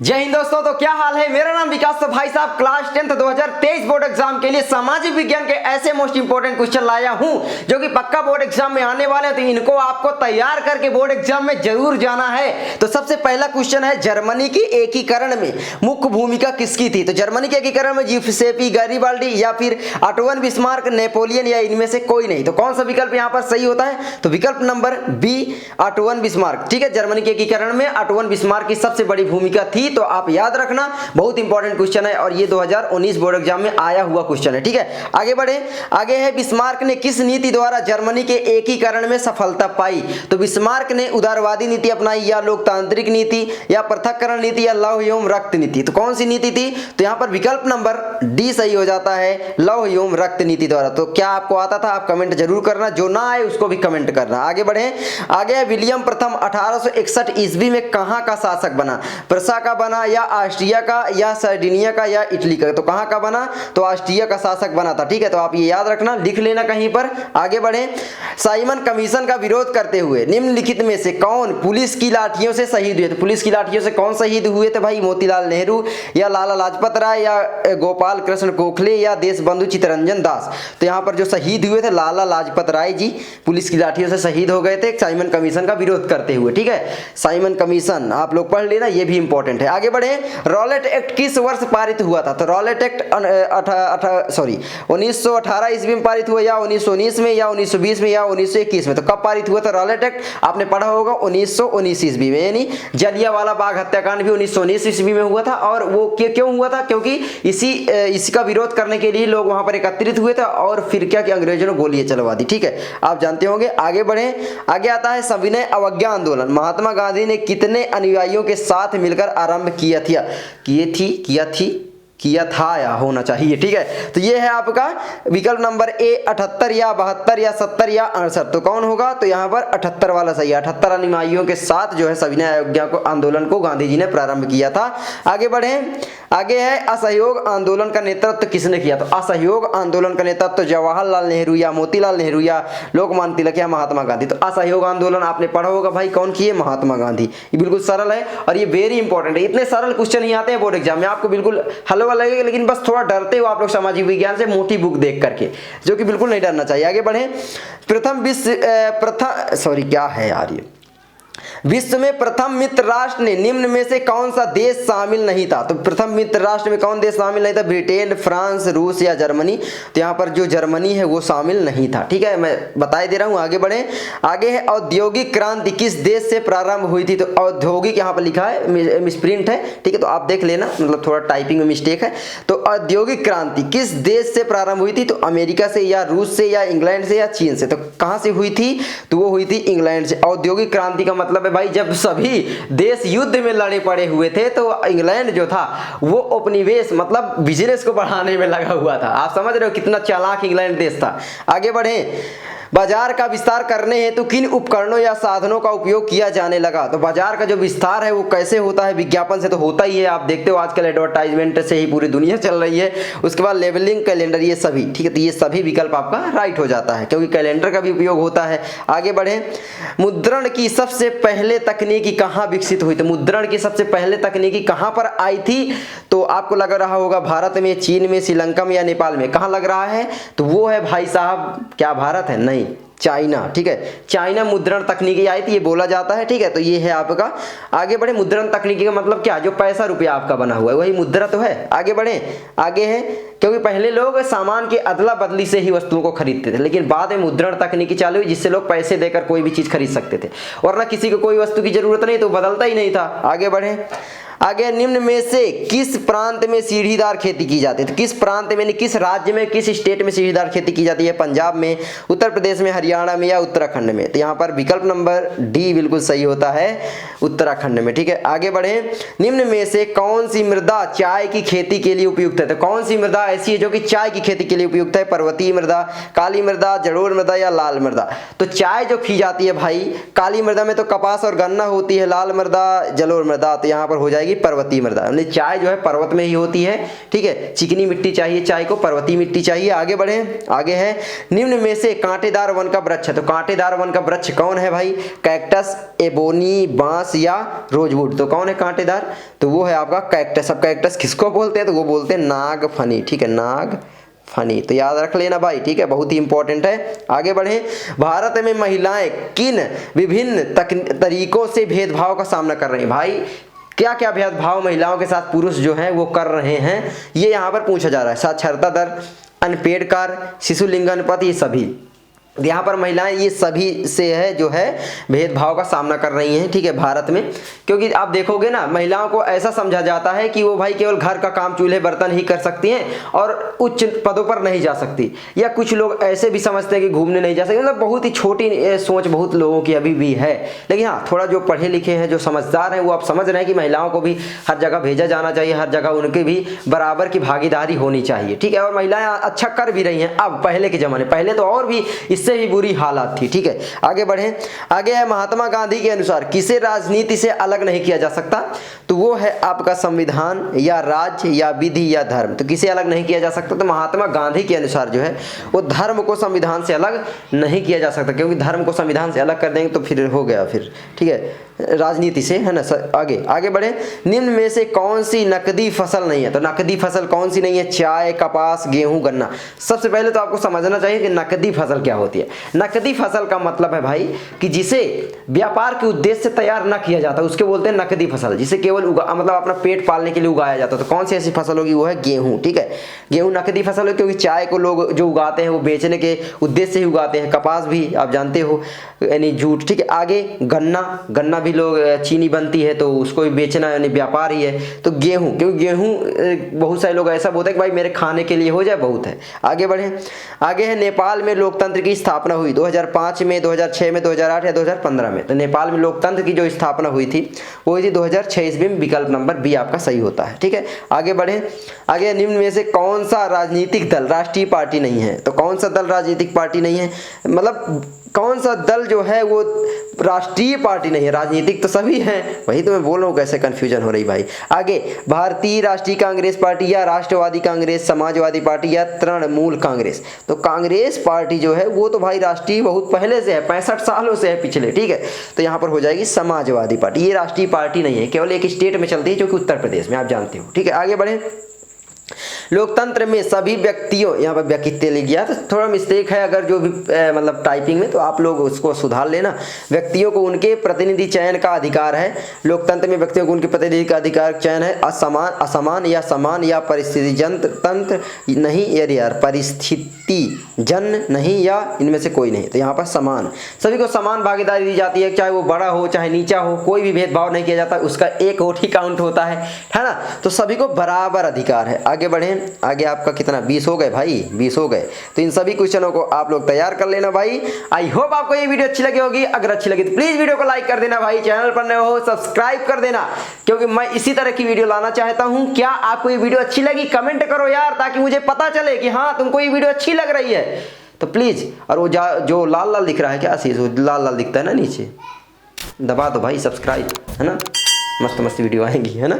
जय हिंद दोस्तों। तो क्या हाल है, मेरा नाम विकास। तो भाई साहब क्लास 10th 2023 बोर्ड एग्जाम के लिए सामाजिक विज्ञान के ऐसे मोस्ट इंपोर्टेंट क्वेश्चन लाया हूं जो कि पक्का बोर्ड एग्जाम में आने वाले हैं, तो इनको आपको तैयार करके बोर्ड एग्जाम में जरूर जाना है। तो सबसे पहला क्वेश्चन है, जर्मनी की एकीकरण में मुख्य भूमिका किसकी थी? तो जर्मनी के एकीकरण में जियुसेपी गैरिबाल्डी या फिर ऑटो बिस्मार्क, नेपोलियन या इनमें से कोई नहीं। तो कौन सा विकल्प यहाँ पर सही होता है? तो विकल्प नंबर बी, ऑटो बिस्मार्क। ठीक है, जर्मनी के एकीकरण में ऑटो बिस्मार्क की सबसे बड़ी भूमिका थी। तो आप याद रखना, बहुत इंपॉर्टेंट क्वेश्चन है और ये 2019 बोर्ड एग्जाम में आया हुआ क्वेश्चन है। ठीक है, आगे बढ़े। आगे है, बिस्मार्क ने किस नीति द्वारा जर्मनी के एकीकरण में सफलता पाई? तो बिस्मार्क ने उदारवादी नीति अपनाई या लोकतांत्रिक नीति या पृथक्करण नीति या लौह एवं रक्त नीति? तो कौन सी नीति थी? तो यहां पर विकल्प नंबर डी सही हो जाता है, लौह एवं रक्त नीति द्वारा। तो क्या आपको आता था? आप कमेंट जरूर करना, जो ना आए उसको भी कमेंट करना। आगे बढ़े। आगे है, विलियम प्रथम 1861 ईस्वी में कहां का शासक बना? प्रसा का बना या ऑस्ट्रिया का या सर्डिनिया का या इटली का? तो कहां का बना? तो ऑस्ट्रिया का शासक बना था। ठीक है, तो आप ये याद रखना, लिख लेना कहीं पर। आगे बढ़े। साइमन कमीशन का विरोध करते हुए निम्नलिखित में से कौन पुलिस की लाठियों से शहीद हुए? तो पुलिस की लाठियों से कौन शहीद हुए थे भाई? मोतीलाल नेहरू या लाला लाजपत राय या गोपाल कृष्ण गोखले या देशबंधु चित्तरंजन दास? तो यहां पर जो शहीद हुए थे लाला लाजपत राय जी पुलिस की लाठियों से शहीद हो गए थे साइमन कमीशन का विरोध करते हुए। ठीक है, साइमन कमीशन आप लोग पढ़ लेना, ये भी इंपॉर्टेंट है। आगे बढ़े। रॉलेट एक्ट किस वर्ष पारित हुआ था? तो रॉलेट एक्ट 1918 ईस्वी में पारित हुआ या 1919 में या 1920 में या 1921 में? तो कब पारित हुआ था रॉलेट एक्ट? आपने पढ़ा होगा 1919 ईस्वी में, यानी जलियांवाला बाग हत्याकांड भी 1919 ईस्वी में हुआ था। और वो क्यों हुआ था? क्योंकि इसका विरोध करने के लिए लोग वहां पर एकत्रित हुए थे और फिर क्या कि अंग्रेजों ने गोलियां चलवा दी। ठीक है, आप जानते होंगे। आगे बढ़े। आगे आता है, सविनय अवज्ञा आंदोलन महात्मा गांधी ने कितने अनुयायियों के साथ मिलकर आरंभ किया था या होना चाहिए? ठीक है, तो ये है आपका विकल्प नंबर ए 78 या 72 या 70 या 68। तो कौन होगा? तो यहाँ पर 78 वाला सही है। 78 अनुयायियों के साथ जो है सविनय अवज्ञा आंदोलन को गांधी जी ने प्रारंभ किया था। आगे बढ़े। आगे है, असहयोग आंदोलन का नेतृत्व किसने किया? तो असहयोग आंदोलन का नेतृत्व जवाहरलाल नेहरू या मोतीलाल नेहरू या लोकमान्य तिलक या महात्मा गांधी? तो असहयोग आंदोलन आपने पढ़ा होगा भाई, कौन किए? महात्मा गांधी। ये बिल्कुल सरल है और ये वेरी इंपॉर्टेंट है। इतने सरल क्वेश्चन ही आते हैं बोर्ड एग्जाम में, आपको बिल्कुल हलवा लगेगा, लेकिन बस थोड़ा डरते हो आप लोग सामाजिक विज्ञान से मोटी बुक देख करके, जो कि बिल्कुल नहीं डरना चाहिए। आगे बढ़े। विश्व में प्रथम मित्र राष्ट्र ने निम्न में से कौन सा देश शामिल नहीं था? तो प्रथम मित्र राष्ट्र में कौन देश शामिल नहीं था? ब्रिटेन, फ्रांस, रूस या जर्मनी? तो यहाँ पर जो जर्मनी है वो शामिल नहीं था। ठीक है, मैं बता दे रहा हूँ। आगे बढ़े। आगे है, औद्योगिक क्रांति किस देश से प्रारंभ हुई थी? तो औद्योगिक यहाँ पर लिखा है, मिसप्रिंट है। ठीक है, तो आप देख लेना, मतलब थोड़ा टाइपिंग में मिस्टेक है। तो औद्योगिक क्रांति किस देश से प्रारंभ हुई थी? तो अमेरिका से या रूस से या इंग्लैंड से या चीन से? तो कहाँ से हुई थी? तो वो हुई थी इंग्लैंड से। औद्योगिक क्रांति का मतलब भाई जब सभी देश युद्ध में लड़े पड़े हुए थे तो इंग्लैंड जो था वो उपनिवेश मतलब बिजनेस को बढ़ाने में लगा हुआ था। आप समझ रहे हो कितना चालाक इंग्लैंड देश था। आगे बढ़े। बाजार का विस्तार करने हेतु किन उपकरणों या साधनों का उपयोग किया जाने लगा? तो बाजार का जो विस्तार है वो कैसे होता है? विज्ञापन से तो होता ही है, आप देखते हो आजकल एडवर्टाइजमेंट से ही पूरी दुनिया चल रही है। उसके बाद लेबलिंग, कैलेंडर, ये सभी। ठीक है, तो ये सभी विकल्प आपका राइट हो जाता है क्योंकि कैलेंडर का भी उपयोग होता है। आगे बढ़े। मुद्रण की सबसे पहले तकनीकी कहाँ विकसित हुई? तो मुद्रण की सबसे पहले तकनीकी कहाँ पर आई थी? तो आपको लग रहा होगा भारत में, चीन में, श्रीलंका में या नेपाल में? कहाँ लग रहा है? तो वो है भाई साहब, क्या भारत है? नहीं, चाइना। ठीक है, चाइना मुद्रण तकनीकी आई थी, ये बोला जाता है। ठीक है, तो ये है आपका। आगे बढ़े। मुद्रण तकनीकी का मतलब क्या? जो पैसा रुपया आपका बना हुआ है वही मुद्रा तो है। आगे बढ़े। आगे है, क्योंकि पहले लोग सामान की अदला बदली से ही वस्तुओं को खरीदते थे, लेकिन बाद में मुद्रण तकनीकी चालू हुई जिससे लोग पैसे देकर कोई भी चीज खरीद सकते थे, वरना किसी को कोई वस्तु की जरूरत नहीं तो बदलता ही नहीं था। आगे बढ़े। आगे, निम्न में से किस प्रांत में सीढ़ीदार खेती की जाती है? तो किस प्रांत में, किस राज्य में, किस स्टेट में सीढ़ीदार खेती की जाती है? पंजाब में, उत्तर प्रदेश में, हरियाणा में या उत्तराखंड में? तो यहाँ पर विकल्प नंबर डी बिल्कुल सही होता है, उत्तराखंड में। ठीक है, आगे बढ़े। निम्न में से कौन सी मृदा चाय की खेती के लिए उपयुक्त है? तो कौन सी मृदा ऐसी है जो कि चाय की खेती के लिए उपयुक्त है? पर्वतीय मृदा, काली मृदा, जलोढ़ मृदा या लाल मृदा? तो चाय जो की जाती है भाई, काली मृदा में तो कपास और गन्ना होती है, लाल मृदा, जलोढ़ मृदा। तो यहाँ पर हो जाएगी जाएगी पर्वतीय मृदा, यानी चाय जो है पर्वत में ही होती है, ठीक है। चिकनी मिट्टी चाहिए चाय को, पर्वतीय मिट्टी चाहिए। आगे बढ़े, आगे है निम्न में से कांटेदार वन का वृक्ष है, तो कांटेदार वन का वृक्ष कौन है भाई? कैक्टस, एबोनी, बांस या रोजवुड। तो कौन है कांटेदार? तो वो है आपका कैक्टस। अब कैक्टस किसको बोलते हैं? तो वो बोलते हैं नागफनी, ठीक है, नागफनी। तो याद रख लेना भाई, ठीक है, बहुत ही इंपॉर्टेंट है। आगे बढ़े, भारत में महिलाएं किन विभिन्न तरीकों से भेदभाव का सामना कर रही हैं? भाई क्या क्या भेदभाव महिलाओं के साथ पुरुष जो हैं वो कर रहे हैं, ये यहाँ पर पूछा जा रहा है। साक्षरता दर, अनपेड कार्य, शिशु लिंगानुपात, ये सभी यहाँ पर महिलाएं ये सभी से है जो है भेदभाव का सामना कर रही हैं, ठीक है, भारत में। क्योंकि आप देखोगे ना, महिलाओं को ऐसा समझा जाता है कि वो भाई केवल घर का काम, चूल्हे बर्तन ही कर सकती हैं और उच्च पदों पर नहीं जा सकती, या कुछ लोग ऐसे भी समझते हैं कि घूमने नहीं जा सकते। मतलब बहुत ही छोटी सोच बहुत लोगों की अभी भी है। लेकिन हाँ, थोड़ा जो पढ़े लिखे हैं, जो समझदार हैं, वो आप समझ रहे हैं कि महिलाओं को भी हर जगह भेजा जाना चाहिए, हर जगह उनकी भी बराबर की भागीदारी होनी चाहिए, ठीक है। और महिलाएं अच्छा कर भी रही हैं अब, पहले के जमाने, पहले तो और भी इससे भी बुरी हालात थी, ठीक है। आगे बढ़े, आगे है महात्मा गांधी के अनुसार किसे राजनीति से अलग नहीं किया जा सकता? तो वो है आपका संविधान या राज्य या विधि या धर्म। तो किसे अलग नहीं किया जा सकता? तो महात्मा गांधी के अनुसार जो है वो धर्म को संविधान से अलग नहीं किया जा सकता, क्योंकि धर्म को संविधान से अलग कर देंगे तो फिर हो गया, फिर ठीक है, राजनीति से, है ना। आगे बढ़े, निम्न में से कौन सी नकदी फसल नहीं है? तो नकदी फसल कौन सी नहीं है? चाय, कपास, गेहूं, गन्ना। सबसे पहले तो आपको समझना चाहिए कि नकदी फसल क्या होती है। नकदी फसल का मतलब है भाई कि जिसे व्यापार के उद्देश्य से तैयार न किया जाता, उसके बोलते हैं नकदी फसल। जिसे केवल मतलब अपना पेट पालने के लिए उगाया जाता, तो कौन सी ऐसी फसल होगी? वो है गेहूं, ठीक है। गेहूं नकदी फसल है, क्योंकि चाय को लोग जो उगाते हैं वो बेचने के उद्देश्य से ही उगाते हैं। कपास भी आप जानते हो, यानी जूट, ठीक है। आगे गन्ना भी लोग, चीनी बनती है तो उसको भी बेचना यानी व्यापार ही है। तो गेहूं, क्योंकि गेहूं बहुत सारे लोग ऐसा बोलते हैं कि भाई मेरे खाने के लिए हो जाए, बहुत है। आगे बढ़े, आगे है नेपाल में लोकतंत्र की स्थापना हुई 2005 में, 2006 में, 2008 या 2015 में। तो नेपाल में लोकतंत्र की जो स्थापना हुई थी वो हुई थी 2006 ईस्वी में। विकल्प नंबर बी आपका सही होता है, ठीक है। आगे बढ़े, आगे निम्न में से कौन सा राजनीतिक दल राष्ट्रीय पार्टी नहीं है? तो कौन सा दल राजनीतिक पार्टी नहीं है? मतलब कौन सा दल जो है वो राष्ट्रीय पार्टी नहीं है? राजनीतिक तो सभी हैं, वही तो मैं बोल रहा हूँ, कैसे कंफ्यूजन हो रही भाई। आगे, भारतीय राष्ट्रीय कांग्रेस पार्टी या राष्ट्रवादी कांग्रेस, समाजवादी पार्टी या तृणमूल कांग्रेस। तो कांग्रेस पार्टी जो है वो तो भाई राष्ट्रीय बहुत पहले से है, 65 सालों से है पिछले, ठीक है। तो यहाँ पर हो जाएगी समाजवादी पार्टी। ये राष्ट्रीय पार्टी नहीं है, केवल एक स्टेट में चलती है जो कि उत्तर प्रदेश में, आप जानते हो, ठीक है। आगे बढ़े, लोकतंत्र में सभी व्यक्तियों, यहाँ पर व्यक्तित्व लिख गया तो थोड़ा मिस्टेक है, अगर जो भी मतलब टाइपिंग में, तो आप लोग उसको सुधार लेना। व्यक्तियों को उनके प्रतिनिधि चयन का अधिकार है। लोकतंत्र में व्यक्तियों को उनके प्रतिनिधि का अधिकार चयन है। असमान या समान या परिस्थिति तंत्र नहीं, यार परिस्थिति जन नहीं या इनमें से कोई नहीं। तो यहाँ पर समान, सभी को समान भागीदारी दी जाती है, चाहे वो बड़ा हो चाहे नीचा हो, कोई भी भेदभाव नहीं किया जाता, उसका एक वोट ही काउंट होता है ना। तो सभी को बराबर अधिकार है। आगे बढ़े, आगे आपका कितना 20 हो गए भाई, 20 हो गए। तो इन सभी क्वेश्चनों को आप लोग तैयार कर लेना भाई। आई होप आपको ये वीडियो अच्छी लगी होगी। अगर अच्छी लगी तो प्लीज वीडियो को लाइक कर देना भाई, चैनल पर नए हो सब्सक्राइब कर देना, क्योंकि मैं इसी तरह की वीडियो लाना चाहता हूं। क्या आपको ये वीडियो अच्छी लगी? कमेंट करो यार, ताकि मुझे पता चले कि हाँ तुमको ये वीडियो अच्छी लग रही है। तो प्लीज, और वो जो लाल लाल दिख रहा है, क्या आशीष, वो लाल लाल दिखता है ना नीचे, दबा दो भाई सब्सक्राइब, है ना। मस्त मस्त वीडियो आएंगी, है ना।